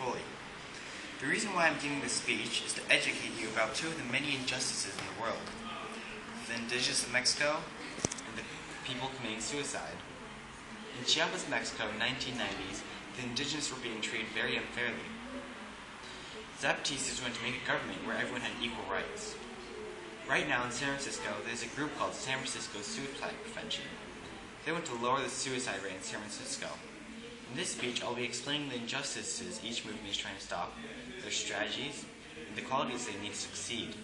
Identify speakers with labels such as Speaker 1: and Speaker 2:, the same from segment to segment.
Speaker 1: fully. The reason why I'm giving this speech is to educate you about two of the many injustices in the world: the indigenous of Mexico and the people committing suicide. In Chiapas, Mexico, in the 1990s, the indigenous were being treated very unfairly. Zapatistas wanted to make a government where everyone had equal rights. Right now in San Francisco, there's a group called San Francisco Suicide Prevention. They want to lower the suicide rate in San Francisco. In this speech, I'll be explaining the injustices each movement is trying to stop, their strategies, and the qualities they need to succeed.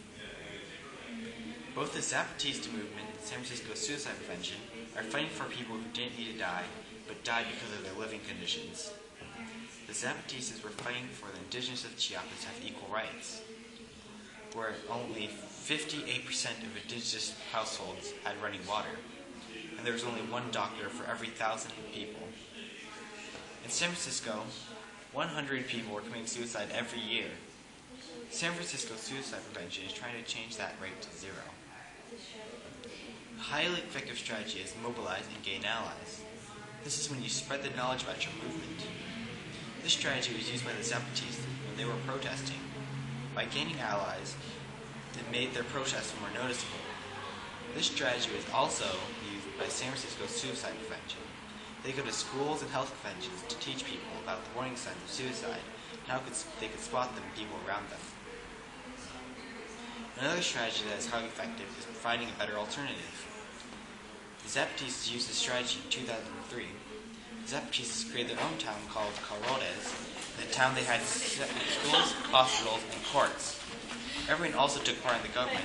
Speaker 1: Both the Zapatista movement and San Francisco Suicide Prevention are fighting for people who didn't need to die, but died because of their living conditions. The Zapatistas were fighting for the indigenous of Chiapas to have equal rights, where only 58% of indigenous households had running water, and there was only one doctor for every 1,000 people. In San Francisco, 100 people were committing suicide every year. San Francisco Suicide Prevention is trying to change that rate to zero. A highly effective strategy is mobilize and gain allies. This is when you spread the knowledge about your movement. This strategy was used by the Zapatistas when they were protesting. By gaining allies, it made their protests more noticeable. This strategy was also used by San Francisco Suicide Prevention. They go to schools and health conventions to teach people about the warning signs of suicide and how they could spot them in people around them. Another strategy that is highly effective is providing a better alternative. The Zapatistas used this strategy in 2003. The Zapatistas created their own town called Corrales. In the town they had schools, hospitals, and courts. Everyone also took part in the government,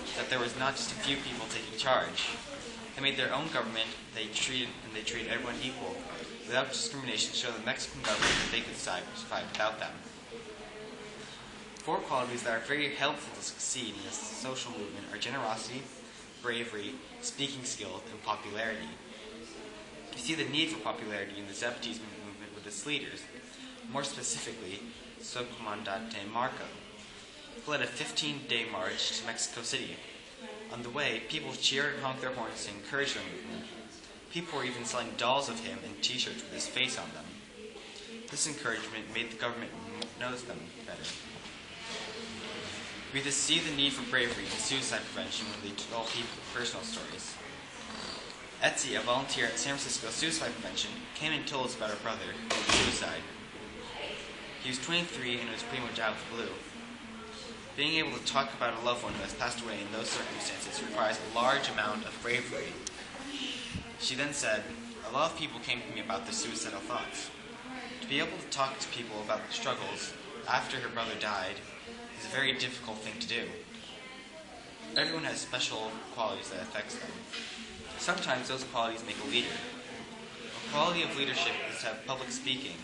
Speaker 1: so that there was not just a few people taking charge. They made their own government, they treated everyone equal, without discrimination, to show the Mexican government that they could survive without them. 4 qualities that are very helpful to succeed in this social movement are generosity, bravery, speaking skills, and popularity. You see the need for popularity in the Zapatismo movement with its leaders, more specifically, Subcomandante Marco, who led a 15-day march to Mexico City. On the way, people cheered and honked their horns to encourage the movement. People were even selling dolls of him and t-shirts with his face on them. This encouragement made the government notice them better. We thus see the need for bravery in suicide prevention when they tell people personal stories. Etsy, a volunteer at San Francisco Suicide Prevention, came and told us about her brother who had suicide. He was 23 and was pretty much out of the blue. Being able to talk about a loved one who has passed away in those circumstances requires a large amount of bravery. She then said, "A lot of people came to me about their suicidal thoughts. To be able to talk to people about their struggles after her brother died is a very difficult thing to do. Everyone has special qualities that affects them. Sometimes those qualities make a leader. A quality of leadership is to have public speaking.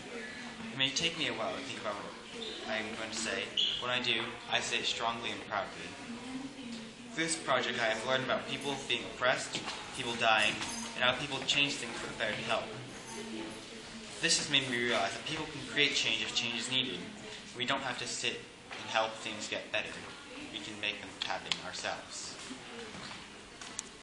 Speaker 1: It may take me a while to think about what I am going to say. When I do, I say it strongly and proudly. Through this project, I have learned about people being oppressed, people dying, and how people change things for the better to help. This has made me realize that people can create change if change is needed. We don't have to sit and help things get better. We can make them happen ourselves."